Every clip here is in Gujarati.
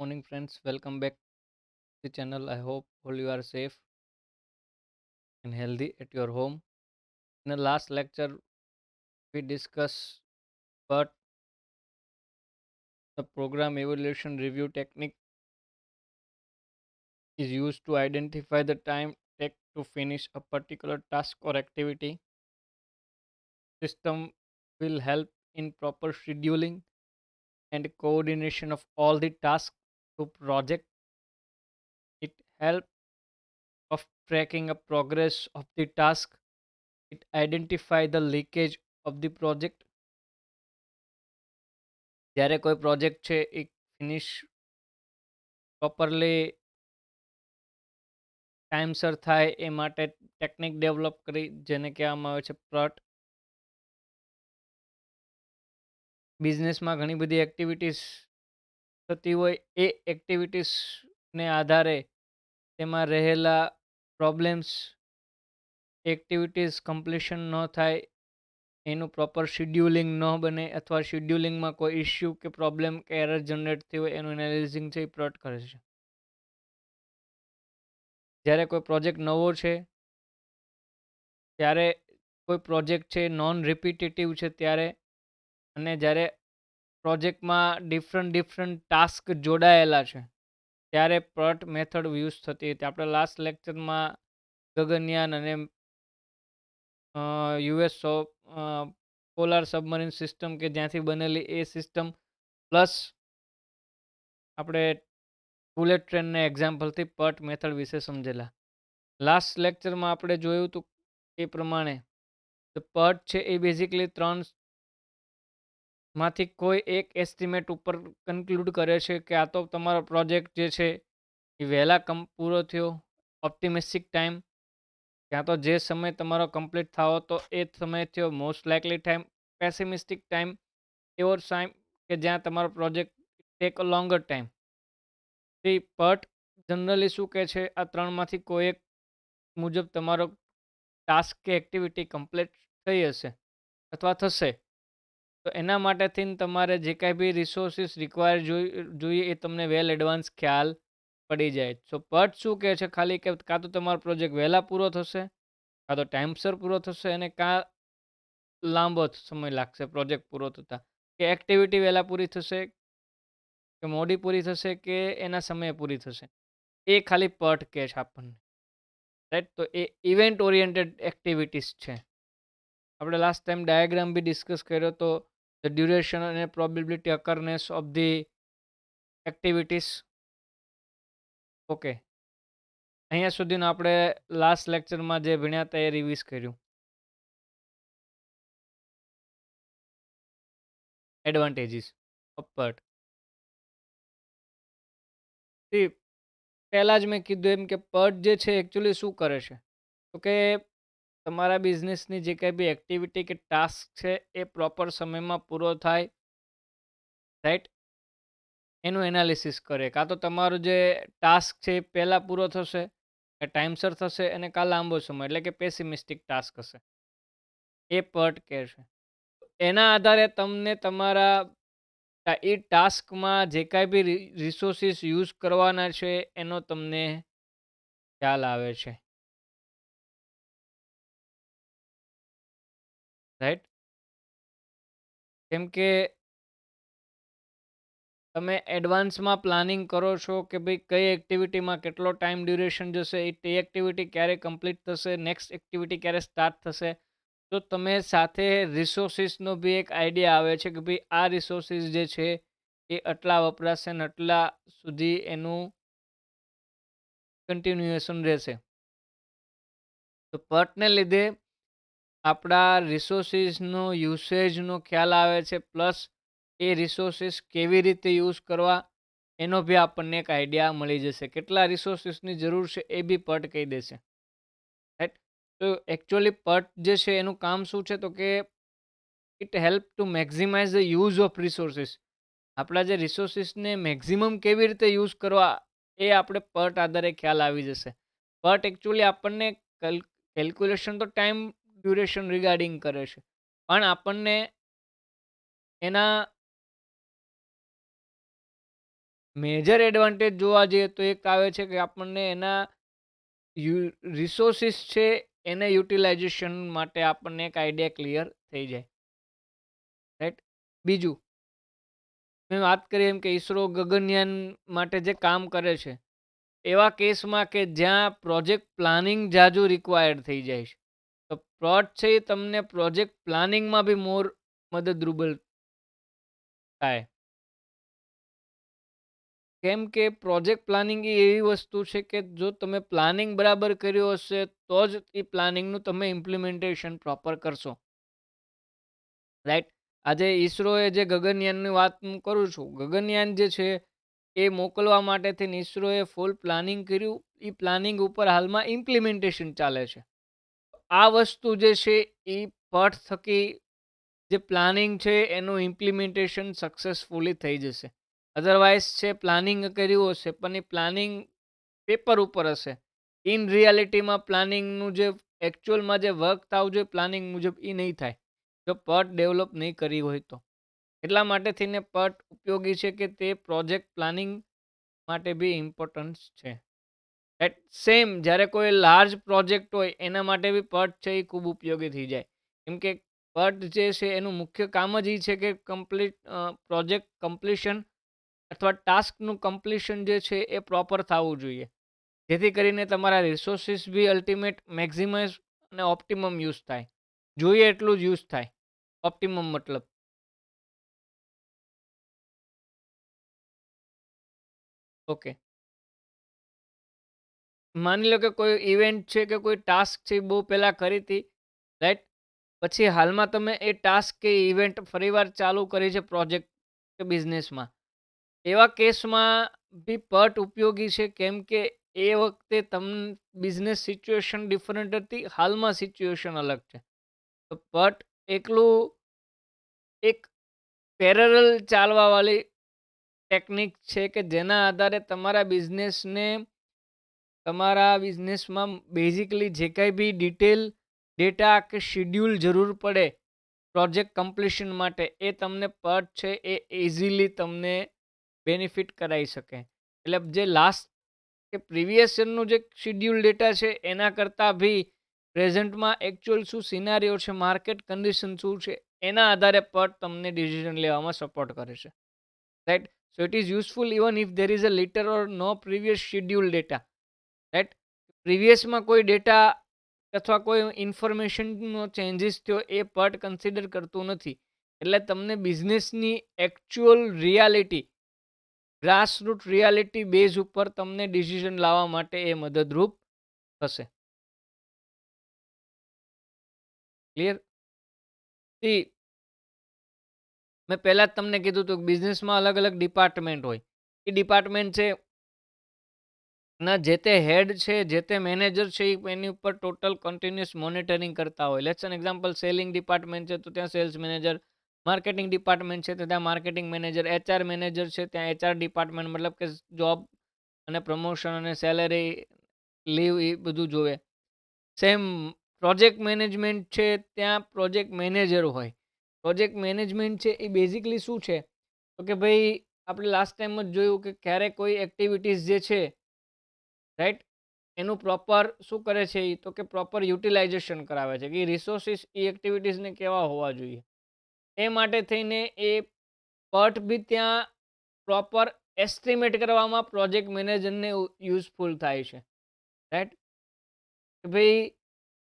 Morning, friends. Welcome back to the channel. I hope all you are safe and healthy at your home. In the last lecture, we discussed what the program evaluation review technique is used to identify the time take to finish a particular task or activity. System will help in proper scheduling and coordination of all the tasks to project. It help of tracking a progress of the task. It identify the leakage of the project. જ્યારે કોઈ પ્રોજેક્ટ છે એ ફિનિશ પ્રોપરલી ટાઈમસર થાય એ માટે ટેકનિક ડેવલપ કરી જેને કહેવામાં આવે છે પ્રોટ. બિઝનેસમાં ઘણી બધી એક્ટિવિટીઝ થતી હોય એ એક્ટિવિટીઝને આધારે તેમાં રહેલા પ્રોબ્લેમ્સ એક્ટિવિટીઝ કમ્પ્લીશન ન થાય એનું પ્રોપર શિડ્યુલિંગ ન બને અથવા શિડ્યુલિંગમાં કોઈ ઇસ્યુ કે પ્રોબ્લેમ કે એરર જનરેટ થઈ હોય એનું એનાલિઝિંગ છે એ પ્રોટ કરે છે. જ્યારે કોઈ પ્રોજેક્ટ નવો છે ત્યારે કોઈ પ્રોજેક્ટ છે નોન રિપીટેટિવ છે ત્યારે અને જ્યારે પ્રોજેક્ટમાં ડિફરન્ટ ટાસ્ક જોડાયેલા છે ત્યારે PERT મેથડ યુઝ થતી હતી. આપણે લાસ્ટ લેક્ચરમાં ગગનયાન અને યુએસ પોલાર સબમરીન સિસ્ટમ કે જ્યાંથી બનેલી એ સિસ્ટમ પ્લસ આપણે બુલેટ ટ્રેનના એક્ઝામ્પલથી PERT મેથડ વિશે સમજેલા. લાસ્ટ લેક્ચરમાં આપણે જોયું હતું એ પ્રમાણે PERT છે એ બેઝિકલી માંથી કોઈ એક એસ્ટિમેટ ઉપર કન્ક્લુડ કરે છે કે આ તો તમારો પ્રોજેક્ટ જે છે એ વહેલા પૂરો થયો, ઓપ્ટિમિસ્ટિક ટાઈમ, ક્યાં તો જે સમય તમારો કમ્પ્લીટ થવો તો એ સમય થયો, most likely time, pessimistic time એવો ટાઈમ કે જ્યાં તમારો project take a longer time. તે PERT જનરલી શું કહે છે આ ત્રણમાંથી કોઈ એક મુજબ તમારો ટાસ્ક કે એક્ટિવિટી કમ્પ્લીટ થઈ હશે અથવા થશે તો એના માટે થઈને તમારે જે કાંઈ બી રિસોર્સિસ રિક્વાયર જોઈએ એ તમને વેલ એડવાન્સ ખ્યાલ પડી જાય. સો PERT શું કહે છે ખાલી કે કાં તો તમારો પ્રોજેક્ટ વહેલા પૂરો થશે, કાં તો ટાઈમસર પૂરો થશે અને કાં લાંબો સમય લાગશે પ્રોજેક્ટ પૂરો થતાં, કે એક્ટિવિટી વહેલા પૂરી થશે કે મોડી પૂરી થશે કે એના સમયે પૂરી થશે, એ ખાલી PERT કહે છે આપણને. રાઈટ, તો એ ઇવેન્ટ ઓરિએન્ટેડ એક્ટિવિટીઝ છે. આપણે last time diagram B discuss કર્યો તો ધ ડ્યુરેશન અને probability occurrence of the activities. Okay, અહીંયા સુધીનું આપણે લાસ્ટ લેક્ચરમાં જે ભણ્યા હતા એ રિવીઝ કર્યું. Advantages of PERT. પહેલાં જ મેં કીધું એમ કે PERT જે છે એકચ્યુઅલી શું કરે છે તો કે તમારા બિઝનેસની જે કંઈ બી એક્ટિવિટી કે ટાસ્ક છે એ પ્રોપર સમયમાં પૂરો થાય, રાઈટ, એનું એનાલિસિસ કરે. કાં તો તમારો જે ટાસ્ક છે એ પહેલાં પૂરો થશે કે ટાઈમસર થશે અને કાં લાંબો સમય એટલે કે પેસિમિસ્ટિક ટાસ્ક હશે, એ PERT કહે છે. એના આધારે તમને તમારા એ ટાસ્કમાં જે કાંઈ બી રિસોર્સિસ યુઝ કરવાના છે એનો તમને ખ્યાલ આવે છે, રાઈટ. કેમ કે તમે એડવાન્સમાં પ્લાનિંગ કરો છો કે ભાઈ કઈ એક્ટિવિટીમાં કેટલો ટાઈમ ડ્યુરેશન જશે, તે એક્ટિવિટી ક્યારે કમ્પ્લીટ થશે, નેક્સ્ટ એક્ટિવિટી ક્યારે સ્ટાર્ટ થશે, તો તમે સાથે રિસોર્સિસનો બી એક આઈડિયા આવે છે કે ભાઈ આ રિસોર્સિસ જે છે એ આટલા વપરાશે ને આટલા સુધી એનું કન્ટિન્યુએશન રહેશે. તો PERTને લીધે આપણા રિસોર્સિસનો યુસેજનો ખ્યાલ આવે છે, પ્લસ એ રિસોર્સિસ કેવી રીતે યુઝ કરવા એનો બી આપણને એક આઈડિયા મળી જશે. કેટલા રિસોર્સિસની જરૂર છે એ બી PERT કહી દેશે, રાઈટ. તો એકચ્યુઅલી PERT જે છે એનું કામ શું છે તો કે it help to maximise the use of resources. આપણા જે રિસોર્સિસને મેક્ઝિમમ કેવી રીતે યુઝ કરવા એ આપણે PERT આધારે ખ્યાલ આવી જશે. PERT એકચ્યુઅલી આપણને કેલ્ક્યુલેશન તો ટાઈમ ડ્યુરેશન રિગાર્ડિંગ કરે છે, પણ આપણને એના મેજર એડવાન્ટેજ જોવા જઈએ તો એક આવે છે કે આપણને એના રિસોર્સિસ છે એને યુટિલાઇઝેશન માટે આપણને એક આઈડિયા ક્લિયર થઈ જાય, રાઈટ. બીજું મેં વાત કરી એમ કે ઈસરો ગગનયાન માટે જે કામ કરે છે એવા કેસમાં કે જ્યાં પ્રોજેક્ટ પ્લાનિંગ જાજુ રિક્વાયર્ડ થઈ જાય છે, તો પ્રોટ છે એ તમને પ્રોજેક્ટ પ્લાનિંગમાં બી મોર મદદરૂપ થાય. કેમ કે પ્રોજેક્ટ પ્લાનિંગ એ એવી વસ્તુ છે કે જો તમે પ્લાનિંગ બરાબર કર્યું હશે તો જ એ પ્લાનિંગનું તમે ઇમ્પ્લિમેન્ટેશન પ્રોપર કરશો, રાઈટ. આજે ઈસરોએ જે ગગનયાનની વાત હું કરું છું, ગગનયાન જે છે એ મોકલવા માટે થઈને ઈસરોએ ફૂલ પ્લાનિંગ કર્યું. એ પ્લાનિંગ ઉપર હાલમાં ઇમ્પ્લિમેન્ટેશન ચાલે છે. આ વસ્તુ જે છે એ પઠ થકી જે પ્લાનિંગ છે એનું ઇમ્પ્લિમેન્ટેશન સક્સેસફુલી થઈ જશે. અધરવાઇઝ છે પ્લાનિંગ કર્યું હશે પણ એ પ્લાનિંગ પેપર ઉપર હશે, ઇન રિયાલિટીમાં પ્લાનિંગનું જે એકચ્યુઅલમાં જે વર્ક થવું જોઈએ પ્લાનિંગ મુજબ એ નહીં થાય જો પટ ડેવલપ નહીં કરી હોય તો. એટલા માટે થઈને પટ ઉપયોગી છે કે તે પ્રોજેક્ટ પ્લાનિંગ માટે બી ઇમ્પોર્ટન્સ છે. એટ સેમ જ્યારે કોઈ લાર્જ પ્રોજેક્ટ હોય એના માટે બી પટ છે એ ખૂબ ઉપયોગી થઈ જાય. કેમ કે પટ જે છે એનું મુખ્ય કામ જ એ છે કે પ્રોજેક્ટ કમ્પ્લીશન અથવા ટાસ્કનું કમ્પ્લીશન જે છે એ પ્રોપર થવું જોઈએ, જેથી કરીને તમારા રિસોર્સિસ બી અલ્ટિમેટ મેક્ઝિમાઇઝ અને ઓપ્ટિમમ યુઝ થાય. જોઈએ એટલું જ યુઝ થાય, ઓપ્ટિમમ મતલબ. ઓકે, માની લો કે કોઈ ઇવેન્ટ છે કે કોઈ ટાસ્ક છે બહુ પહેલાં કરી હતી, રાઈટ. પછી હાલમાં તમે એ ટાસ્ક કે ઇવેન્ટ ફરીવાર ચાલુ કરી છે પ્રોજેક્ટ કે બિઝનેસમાં, એવા કેસમાં બી પટ ઉપયોગી છે. કેમ કે એ વખતે બિઝનેસ સિચ્યુએશન ડિફરન્ટ હતી, હાલમાં સિચ્યુએશન અલગ છે. તો પટ એકલું એક પેરેલલ ચાલવાવાળી ટેકનિક છે કે જેના આધારે તમારા બિઝનેસમાં બેઝિકલી જે કંઈ બી ડિટેલ ડેટા કે શિડ્યુલ જરૂર પડે પ્રોજેક્ટ કમ્પ્લીશન માટે એ તમને પટ છે એ ઇઝીલી તમને બેનિફિટ કરાવી શકે. એટલે જે લાસ્ટ કે પ્રીવિયસ યરનું જે શિડ્યુલ ડેટા છે એના કરતાં બી પ્રેઝન્ટમાં એકચ્યુઅલ શું સિનારીઓ છે, માર્કેટ કન્ડિશન શું છે, એના આધારે પટ તમને ડિસિઝન લેવામાં સપોર્ટ કરે છે, right. So it is useful even if there is a little or no previous schedule data, right. પ્રીવિયસમાં કોઈ ડેટા અથવા કોઈ ઇન્ફોર્મેશનનો ચેન્જીસ થયો એ પટ કન્સિડર કરતું નથી. એટલે તમને બિઝનેસની actual reality, grassroot reality base ઉપર તમને ડિસિઝન લાવવા માટે એ મદદરૂપ થશે. ક્લિયર? મેં પહેલાં જ તમને કીધું હતું કે બિઝનેસમાં અલગ અલગ ડિપાર્ટમેન્ટ હોય. એ ડિપાર્ટમેન્ટ છે ના જે તે હેડ છે, જે તે મેનેજર છે, એની ઉપર ટોટલ કન્ટિન્યુઅસ મોનિટરિંગ કરતા હોય. Let's an example, selling department છે તો ત્યાં સેલ્સ મેનેજર, માર્કેટિંગ ડિપાર્ટમેન્ટ છે તો ત્યાં માર્કેટિંગ મેનેજર, એચઆર મેનેજર છે ત્યાં એચઆર ડિપાર્ટમેન્ટ, મતલબ કે જોબ અને પ્રમોશન અને સેલરી, લીવ એ બધું જોવે. સેમ પ્રોજેક્ટ મેનેજમેન્ટ છે ત્યાં પ્રોજેક્ટ મેનેજર હોય. પ્રોજેક્ટ મેનેજમેન્ટ છે એ બેઝિકલી શું છે તો કે ભાઈ આપણે લાસ્ટ ટાઈમ જ જોયું કે ક્યારેક કોઈ એક્ટિવિટીઝ જે છે, રાઈટ, એનું પ્રોપર શું કરે છે એ તો કે પ્રોપર યુટિલાઇઝેશન કરાવે છે કે રિસોર્સિસ એ એક્ટિવિટીઝને કેવા હોવા જોઈએ. એ માટે થઈને એ પટ બી ત્યાં પ્રોપર એસ્ટિમેટ કરવામાં પ્રોજેક્ટ મેનેજરને યુઝફુલ થાય છે, રાઈટ. કે ભાઈ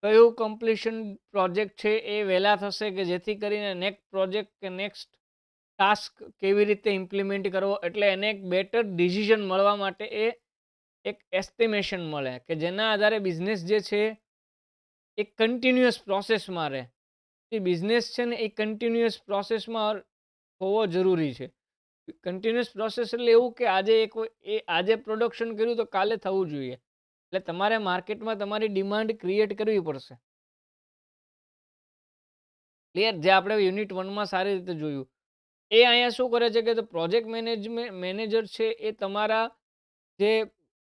કયું કમ્પ્લીશન પ્રોજેક્ટ છે એ વહેલા થશે કે જેથી કરીને નેક્સ્ટ પ્રોજેક્ટ કે નેક્સ્ટ ટાસ્ક કેવી રીતે ઇમ્પ્લિમેન્ટ કરવો, એટલે એને એક બેટર ડિસિઝન મળવા માટે એ એક એસ્ટિમેશન મળે કે જેના આધારે બિઝનેસ જે છે એ કન્ટિન્યુઅસ પ્રોસેસમાં રહે. એ બિઝનેસ છે ને એ કન્ટિન્યુઅસ પ્રોસેસમાં હોવો જરૂરી છે. કન્ટિન્યુઅસ પ્રોસેસ એટલે એવું કે આજે પ્રોડક્શન કર્યું તો કાલે થવું જોઈએ. એટલે તમારે માર્કેટમાં તમારી ડિમાન્ડ ક્રિએટ કરવી પડશે. ક્લિયર? જે આપણે યુનિટ 1માં સારી રીતે જોયું. એ અહીંયા શું કરે છે કે પ્રોજેક્ટ મેનેજર છે એ તમારા જે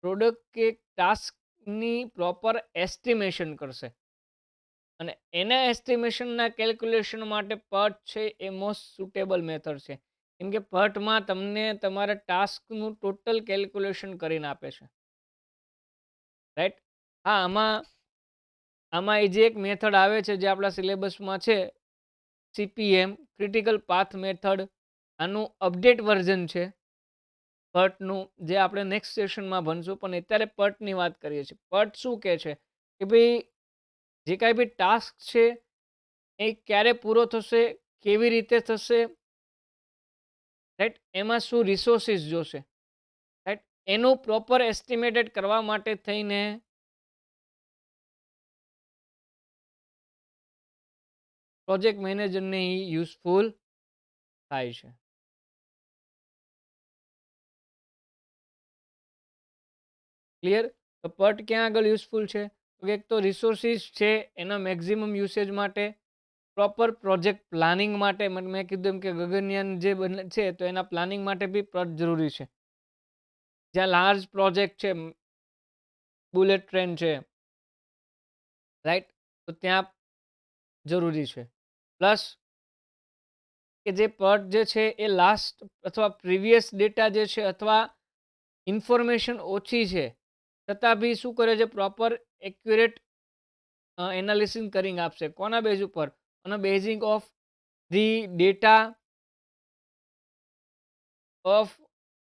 પ્રોડક્ટ કે ટાસ્કની પ્રોપર એસ્ટિમેશન કરશે અને એના એસ્ટિમેશનના કેલ્ક્યુલેશન માટે પટ છે એ મોસ્ટ સુટેબલ મેથડ છે. કેમ કે પટમાં તમને તમારા ટાસ્કનું ટોટલ કેલ્ક્યુલેશન કરીને આપે છે, રાઈટ? હા, આમાં એ જે એક મેથડ આવે છે જે આપણા સિલેબસમાં છે, CPM ક્રિટિકલ પાથ મેથડ, આનું અપડેટ વર્ઝન છે પર્ટનું, જે આપણે નેક્સ્ટ સેશનમાં ભણશું. પણ અત્યારે પર્ટની વાત કરીએ છીએ. પર્ટ શું કહે છે કે ભાઈ જે કાંઈ બી ટાસ્ક છે એ ક્યારે પૂરો થશે, કેવી રીતે થશે, રાઈટ? એમાં શું રિસોર્સિસ જોશે, રાઈટ? એનું પ્રોપર એસ્ટિમેટેડ કરવા માટે થઈને પ્રોજેક્ટ મેનેજરને યુઝફુલ થાય છે. ક્લિયર? તો પર્ટ ક્યાં આગળ યુઝફુલ છે? તો એક તો રિસોર્સિસ છે એના મેક્સિમમ યુસેજ માટે, પ્રોપર પ્રોજેક્ટ પ્લાનિંગ માટે. મેં કીધું એમ કે ગગનયાન જે બને છે તો એના પ્લાનિંગ માટે બી પર્ટ જરૂરી છે. જ્યાં લાર્જ પ્રોજેક્ટ છે, બુલેટ ટ્રેન છે, રાઈટ? તો ત્યાં જરૂરી છે. પ્લસ કે જે પર્ટ જે છે એ લાસ્ટ અથવા પ્રીવિયસ ડેટા જે છે અથવા ઇન્ફોર્મેશન ઓછી છે છતાં બી શું કરે છે, પ્રોપર એક્યુરેટ એનાલિસિસ કરીને આપશે. કોના બેઝ ઉપર? On a basing of the data of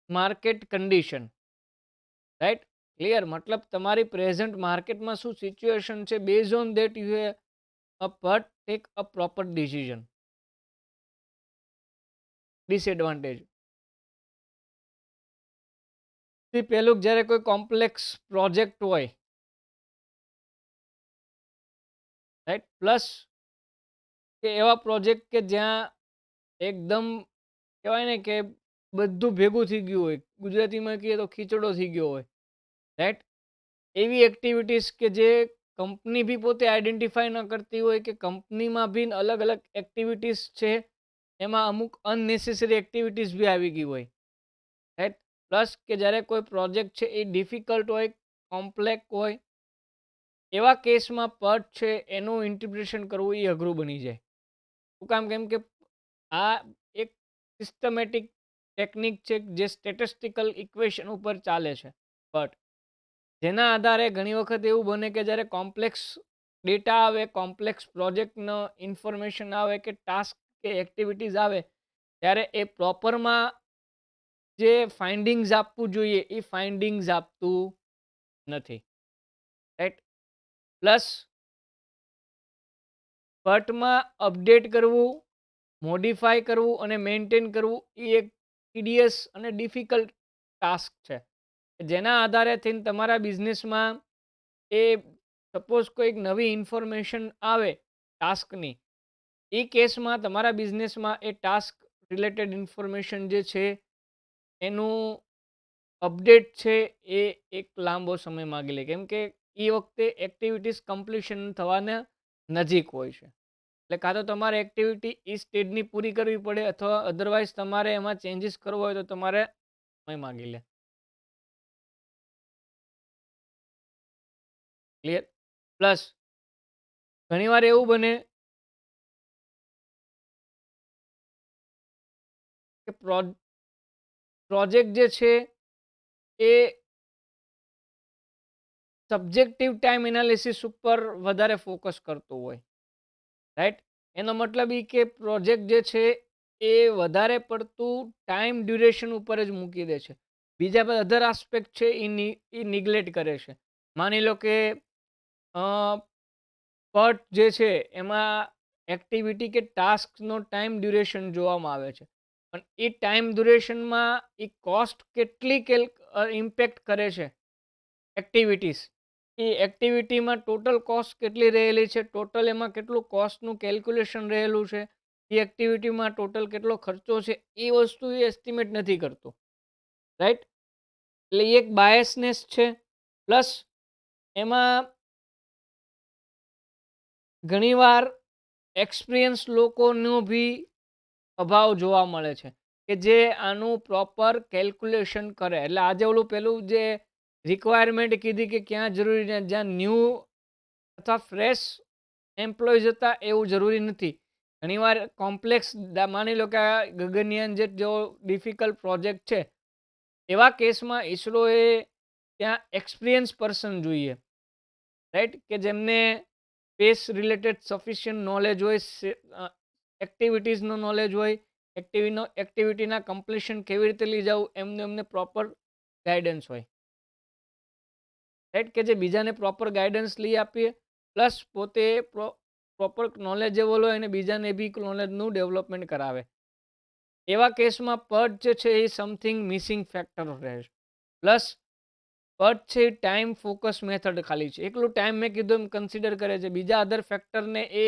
market condition, right? Clear? મતલબ તમારી પ્રેઝન્ટ માર્કેટમાં શું સિચ્યુએશન છે, base on that you have a PERT take a proper decision. Disadvantage પહેલું, જ્યારે કોઈ કોમ્પ્લેક્સ પ્રોજેક્ટ હોય, રાઈટ? પ્લસ કે એવા પ્રોજેક્ટ કે જ્યાં એકદમ કહેવાય ને કે બધું ભેગું થઈ ગયું હોય, ગુજરાતીમાં કહીએ તો ખીચડો થઈ ગયો હોય, રાઈટ? એવી એક્ટિવિટીઝ કે જે કંપની બી પોતે આઈડેન્ટિફાઈ ન કરતી હોય, કે કંપનીમાં બી અલગ અલગ એક્ટિવિટીઝ છે, એમાં અમુક અનનેસેસરી એક્ટિવિટીઝ બી આવી ગઈ હોય, રાઈટ? પ્લસ કે જ્યારે કોઈ પ્રોજેક્ટ છે એ ડિફિકલ્ટ હોય, કોમ્પ્લેક્સ હોય, એવા કેસમાં પર્ટ છે એનું ઇન્ટિગ્રેશન કરવું એ અઘરું બની જાય. શું કામ? કેમ કે આ એક સિસ્ટમેટિક ટેકનિક છે જે સ્ટેટિસ્ટિકલ ઇક્વેશન ઉપર ચાલે છે પર્ટ, જેના આધારે ઘણી વખત એવું બને કે જ્યારે કોમ્પ્લેક્સ ડેટા આવે, કોમ્પ્લેક્સ પ્રોજેક્ટનો ઇન્ફોર્મેશન આવે, કે ટાસ્ક કે એક્ટિવિટીઝ આવે, ત્યારે એ પ્રોપરમાં જે ફાઇન્ડિંગ્સ આપવું જોઈએ એ ફાઇન્ડિંગ્સ આપતું નથી, રાઈટ? પ્લસ પર્ટમાં અપડેટ કરવું, મોડિફાય કરવું અને મેન્ટેન કરવું એ એક ટીડિયસ અને ડિફિકલ્ટ ટાસ્ક છે, જેના આધારે થઈને તમારા બિઝનેસમાં એ સપોઝ કોઈક નવી ઇન્ફોર્મેશન આવે ટાસ્કની, એ કેસમાં તમારા બિઝનેસમાં એ ટાસ્ક રિલેટેડ ઇન્ફોર્મેશન જે છે એનું અપડેટ છે એ એક લાંબો સમય માગી લે, કેમ કે એ વખતે એક્ટિવિટીઝ કમ્પ્લીશન થવાના નજીક હોય છે. એટલે કાં તો તમારે એક્ટિવિટી એ સ્ટેજની પૂરી કરવી પડે, અથવા અધરવાઇઝ તમારે એમાં ચેન્જીસ કરવો હોય તો તમારે સમય માગી લે. ક્લિયર? પ્લસ ઘણીવાર એવું બને કે પ્રોજેક્ટ જે છે એ સબ્જેક્ટિવ ટાઈમ એનાલિસિસ ઉપર વધારે ફોકસ કરતું હોય, રાઈટ? એનો મતલબ એ કે પ્રોજેક્ટ જે છે એ વધારે પડતું ટાઈમ ડ્યુરેશન ઉપર જ મૂકી દે છે, બીજા બધા અધર આસ્પેક્ટ છે એ નિગ્લેક્ટ કરે છે. માની લો કે પર્ટ જે છે એમાં એક્ટિવિટી કે ટાસ્કનો ટાઈમ ડ્યુરેશન જોવામાં આવે છે, પણ એ ટાઈમ ડ્યુરેશનમાં એ કોસ્ટ કેટલી ઇમ્પેક્ટ કરે છે એક્ટિવિટીઝ, એ એક્ટિવિટીમાં ટોટલ કોસ્ટ કેટલી રહેલી છે, ટોટલ એમાં કેટલું કોસ્ટનું કેલ્ક્યુલેશન રહેલું છે, એ એક્ટિવિટીમાં ટોટલ કેટલો ખર્ચો છે, એ વસ્તુ એ એસ્ટિમેટ નથી કરતો, રાઈટ? એટલે એ એક બાયસનેસ છે. પ્લસ એમાં ઘણીવાર એક્સપિરિયન્સ લોકોનો બી અભાવ જોવા મળે છે, કે જે આનું પ્રોપર કેલ્ક્યુલેશન કરે. એટલે આજે ઓલું પેલું જે રિક્વાયરમેન્ટ કીધી કે ક્યાં જરૂરી ને જ્યાં ન્યૂ અથવા ફ્રેશ એમ્પ્લોઈઝ હતા એવું જરૂરી નથી. ઘણીવાર કોમ્પ્લેક્સ માની લો કે આ ગગનયાન જેવો ડિફિકલ્ટ પ્રોજેક્ટ છે, એવા કેસમાં ઈસરોએ ત્યાં એક્સપિરિયન્સ પર્સન જોઈએ, રાઈટ? કે જેમને સ્પેસ રિલેટેડ સફિશિયન્ટ નોલેજ હોય, એક્ટિવિટીઝનું નોલેજ હોય, એક્ટિવિટીના કમ્પ્લીશન કેવી રીતે લઈ જવું એમને એમને પ્રોપર ગાઈડન્સ હોય, રાઈટ? કે જે બીજાને પ્રોપર ગાઈડન્સ લઈ આપીએ, પ્લસ પોતે પ્રોપર નોલેજેબલ હોય અને બીજાને બી નોલેજનું ડેવલપમેન્ટ કરાવે. એવા કેસમાં પર્ટ જે છે એ સમથિંગ મિસિંગ ફેક્ટર રહે છે. પ્લસ પર્ટ છે એ ટાઈમ ફોકસ મેથડ ખાલી છે. એકલું ટાઈમ મેં કીધું એમ કન્સિડર કરે છે, બીજા અધર ફેક્ટરને એ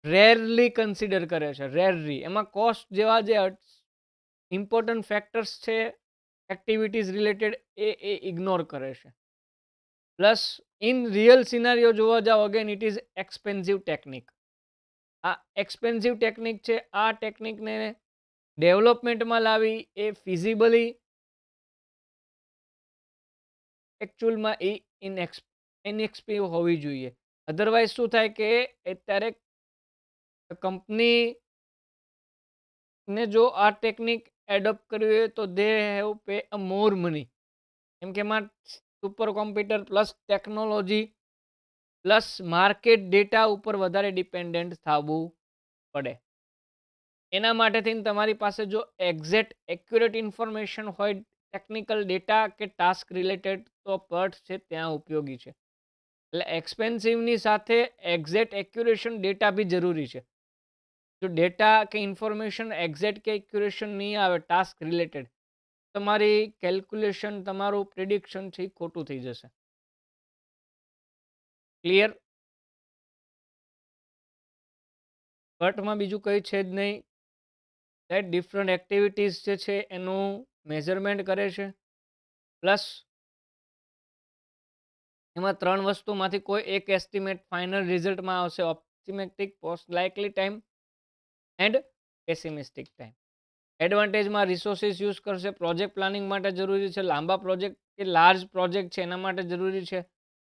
રેરલી કન્સિડર કરે છે, રેરલી. એમાં કોસ્ટ જેવા જે ઇમ્પોર્ટન્ટ ફેક્ટર્સ છે એક્ટિવિટીઝ રિલેટેડ એ ઇગ્નોર કરે છે. પ્લસ ઇન રિયલ સિનારીઓ જોવા જાઓ, again it is expensive technique. આ એક્સપેન્સિવ ટેકનિક છે. આ ટેકનિકને ડેવલપમેન્ટમાં લાવી એ ફિઝિબલી એકચ્યુઅલમાં એ ઇનએક્સપી હોવી જોઈએ. અધરવાઇઝ શું થાય કે અત્યારે કંપનીને જો આ ટેકનિક એડોપ્ટ કરવી હોય તો they have pay a more money. કેમ કે એમાં super computer plus technology plus market data ઉપર વધારે ડિપેન્ડન્ટ થવું પડે. એના માટે થઈને તમારી પાસે જો એક્ઝેક્ટ એક્યુરેટ ઇન્ફોર્મેશન હોય, ટેકનિકલ ડેટા કે ટાસ્ક રિલેટેડ, તો પર્ટ છે ત્યાં ઉપયોગી છે. એટલે એક્સપેન્સિવની સાથે એક્ઝેક્ટ એક્યુરેશન ડેટા બી જરૂરી છે. જો ડેટા કે ઇન્ફોર્મેશન એક્ઝેક્ટ કે એક્યુરેશન નહીં આવે ટાસ્ક રિલેટેડ, તમારી કેલ્ક્યુલેશન, તમારું પ્રિડિક્શન છે એ ખોટું થઈ જશે. ક્લિયર? પર્ટમાં બીજું કંઈ છે જ નહીં. રાઈટ? ડિફરન્ટ એક્ટિવિટીઝ જે છે એનું મેઝરમેન્ટ કરે છે. પ્લસ એમાં 3 વસ્તુમાંથી કોઈ એક એસ્ટિમેટ ફાઇનલ રિઝલ્ટમાં આવશે: optimistic, most likely time and pessimistic time. એડવાન્ટેજમાં રિસોર્સિસ યુઝ કરશે, પ્રોજેક્ટ પ્લાનિંગ માટે જરૂરી છે, લાંબા પ્રોજેક્ટ કે લાર્જ પ્રોજેક્ટ છે એના માટે જરૂરી છે,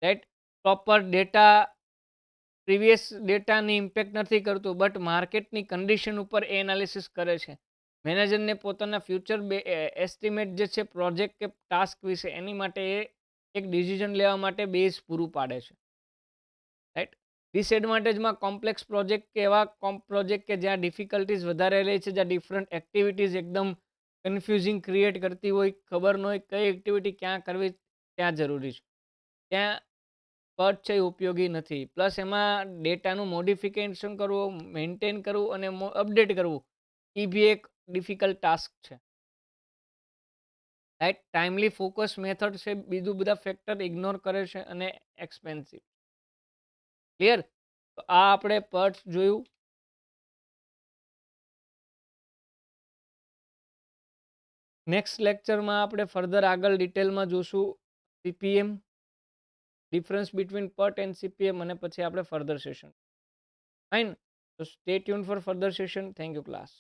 રાઈટ? પ્રોપર ડેટા પ્રીવિયસ ડેટાની ઇમ્પેક્ટ નથી કરતું, બટ માર્કેટની કન્ડિશન ઉપર એ એનાલિસિસ કરે છે. મેનેજરને પોતાના ફ્યુચર એસ્ટિમેટ જે છે પ્રોજેક્ટ કે ટાસ્ક વિશે, એની માટે એ એક ડિસિઝન લેવા માટે બેઝ પૂરું પાડે છે, રાઈટ? ડિસએડવાન્ટેજમાં કોમ્પ્લેક્સ પ્રોજેક્ટ કે એવા પ્રોજેક્ટ કે જ્યાં ડિફિકલ્ટીઝ વધારે રહે છે, જ્યાં ડિફરન્ટ એક્ટિવિટીઝ એકદમ કન્ફ્યુઝિંગ ક્રિએટ કરતી હોય, ખબર ન હોય કઈ એક્ટિવિટી ક્યાં કરવી, ત્યાં જરૂરી છે. ત્યાં પર્ટ છે એ ઉપયોગી નથી. પ્લસ એમાં ડેટાનું મોડિફિકેશન કરવું, મેન્ટેન કરવું અને અપડેટ કરવું, એ બી એક ડિફિકલ્ટ ટાસ્ક છે, રાઈટ? ટાઈમલી ફોકસ મેથડ છે, બીજું બધા ફેક્ટર ઇગ્નોર કરે છે અને એક્સપેન્સિવ. ક્લિયર? તો આ આપણે પર્ટ જોયું. નેક્સ્ટ લેક્ચરમાં આપણે ફર્ધર આગળ ડિટેલમાં જોશું CPM, difference between PERT and CPM, અને પછી આપણે ફર્ધર સેશન. ફાઇન. તો stay tuned for further session. Thank you class.